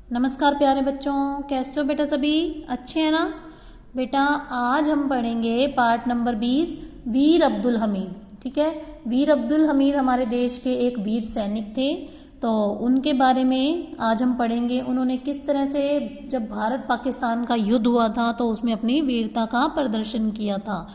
नमस्कार प्यारे बच्चों, कैसे हो बेटा? सभी अच्छे हैं ना बेटा? आज हम पढ़ेंगे पार्ट नंबर 20 वीर अब्दुल हमीद। ठीक है, वीर अब्दुल हमीद हमारे देश के एक वीर सैनिक थे, तो उनके बारे में आज हम पढ़ेंगे। उन्होंने किस तरह से जब भारत पाकिस्तान का युद्ध हुआ था तो उसमें अपनी वीरता का प्रदर्शन किया था।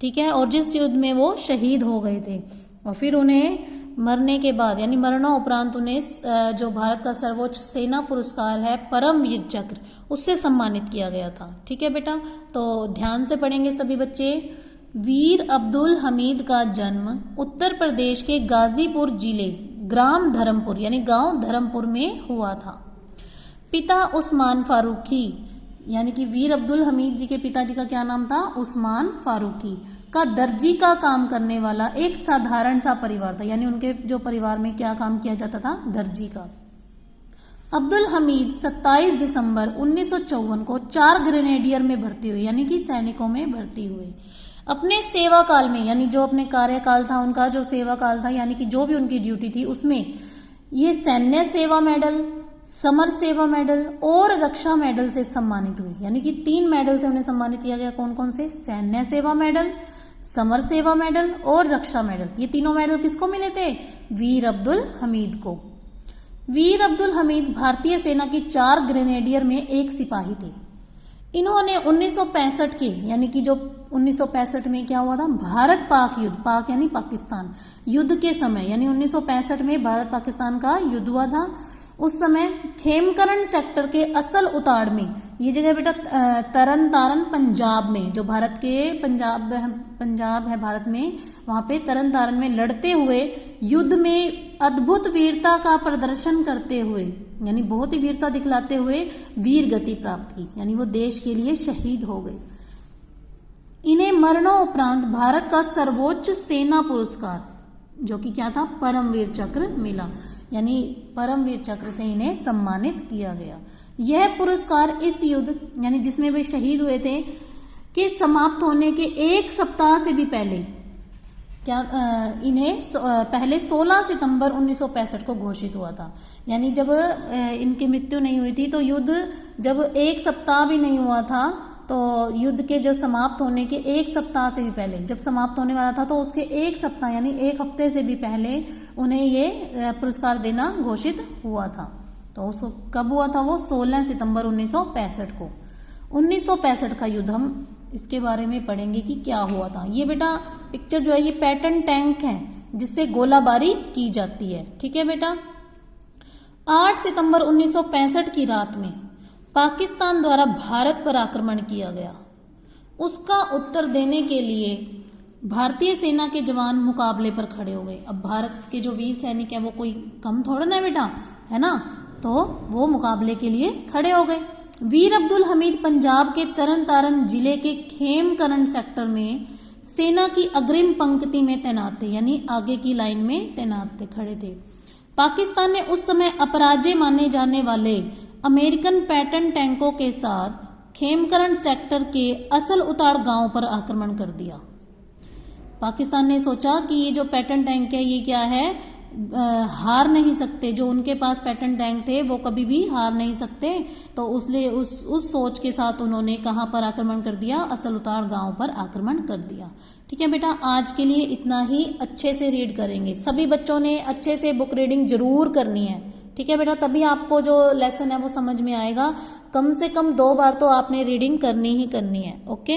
ठीक है, और जिस युद्ध में वो शहीद हो गए थे और फिर उन्हें मरने के बाद यानी मरणोपरांत उन्हें जो भारत का सर्वोच्च सेना पुरस्कार है परमवीर चक्र, उससे सम्मानित किया गया था। ठीक है बेटा, तो ध्यान से पढ़ेंगे सभी बच्चे। वीर अब्दुल हमीद का जन्म उत्तर प्रदेश के गाजीपुर जिले ग्राम धर्मपुर यानी गांव धर्मपुर में हुआ था। पिता उस्मान फारूकी यानी कि वीर अब्दुल हमीद जी के पिताजी का क्या नाम था? उस्मान फारूकी का दर्जी का काम करने वाला एक साधारण सा परिवार था। यानी उनके जो परिवार में क्या काम किया जाता था? दर्जी का। अब्दुल हमीद 27 दिसंबर 1954 को 4 ग्रेनेडियर में भर्ती हुए यानी कि सैनिकों में भर्ती हुए। अपने सेवा काल में यानी जो अपने कार्यकाल था उनका, जो सेवा काल था यानी कि जो भी उनकी ड्यूटी थी उसमें ये सैन्य सेवा मेडल, समर सेवा मेडल और रक्षा मेडल से सम्मानित हुए। यानी कि 3 मेडल से उन्हें सम्मानित किया गया। कौन कौन से? सैन्य सेवा मेडल, समर सेवा मेडल और रक्षा मेडल। ये तीनों मेडल किसको मिले थे? वीर अब्दुल हमीद को। वीर अब्दुल हमीद भारतीय सेना की 4 ग्रेनेडियर में एक सिपाही थे। इन्होंने 1965 के यानी कि जो 1965 में क्या हुआ था? भारत पाक युद्ध, पाक यानी पाकिस्तान युद्ध के समय यानी 1965 में भारत पाकिस्तान का युद्ध हुआ था। उस समय खेमकरण सेक्टर के असल उताड़ में, ये जगह बेटा तरन तारन पंजाब में, जो भारत के पंजाब है भारत में, वहां पे तरन तारन में लड़ते हुए युद्ध में अद्भुत वीरता का प्रदर्शन करते हुए यानी बहुत ही वीरता दिखलाते हुए वीर गति प्राप्त की। यानी वो देश के लिए शहीद हो गए। इन्हें मरणोपरांत भारत का सर्वोच्च सेना पुरस्कार जो कि क्या था? परमवीर चक्र मिला। यानी परमवीर चक्र से इन्हें सम्मानित किया गया। यह पुरस्कार इस युद्ध यानी जिसमें वे शहीद हुए थे के समाप्त होने के 1 सप्ताह से भी पहले इन्हें पहले 16 सितंबर 1965 को घोषित हुआ था। यानी जब इनकी मृत्यु नहीं हुई थी तो युद्ध जब 1 सप्ताह भी नहीं हुआ था, तो युद्ध के जो समाप्त होने के 1 सप्ताह से भी पहले, जब समाप्त होने वाला था तो उसके 1 सप्ताह यानी 1 हफ्ते से भी पहले उन्हें ये पुरस्कार देना घोषित हुआ था। तो उसको कब हुआ था? वो 16 सितंबर 1965 को। 1965 का युद्ध हम इसके बारे में पढ़ेंगे कि क्या हुआ था। ये बेटा पिक्चर जो है ये पैटर्न टैंक है जिससे गोलाबारी की जाती है। ठीक है बेटा। 8 सितंबर 1965 की रात में पाकिस्तान द्वारा भारत पर आक्रमण किया गया। उसका उत्तर देने के लिए भारतीय सेना के जवान मुकाबले पर खड़े हो गए। अब भारत के जो वीर सैनिक है वो कोई कम थोड़ा ना बेटा, है ना? तो वो मुकाबले के लिए खड़े हो गए। वीर अब्दुल हमीद पंजाब के तरन तारन जिले के खेमकरण सेक्टर में सेना की अग्रिम पंक्ति में तैनात थे यानी आगे की लाइन में तैनात थे, खड़े थे। पाकिस्तान ने उस समय अपराजय माने जाने वाले अमेरिकन पैटर्न टैंकों के साथ खेमकरण सेक्टर के असल उताड़ गांव पर आक्रमण कर दिया। पाकिस्तान ने सोचा कि ये जो पैटर्न टैंक है ये क्या है, हार नहीं सकते। जो उनके पास पैटर्न टैंक थे वो कभी भी हार नहीं सकते, तो उसलिए उस सोच के साथ उन्होंने कहां पर आक्रमण कर दिया? असल उताड़ गांव पर आक्रमण कर दिया। ठीक है बेटा, आज के लिए इतना ही। अच्छे से रीड करेंगे सभी बच्चों ने, अच्छे से बुक रीडिंग जरूर करनी है। ठीक है बेटा, तभी आपको जो लेसन है वो समझ में आएगा। कम से कम 2 बार तो आपने रीडिंग करनी ही करनी है। ओके।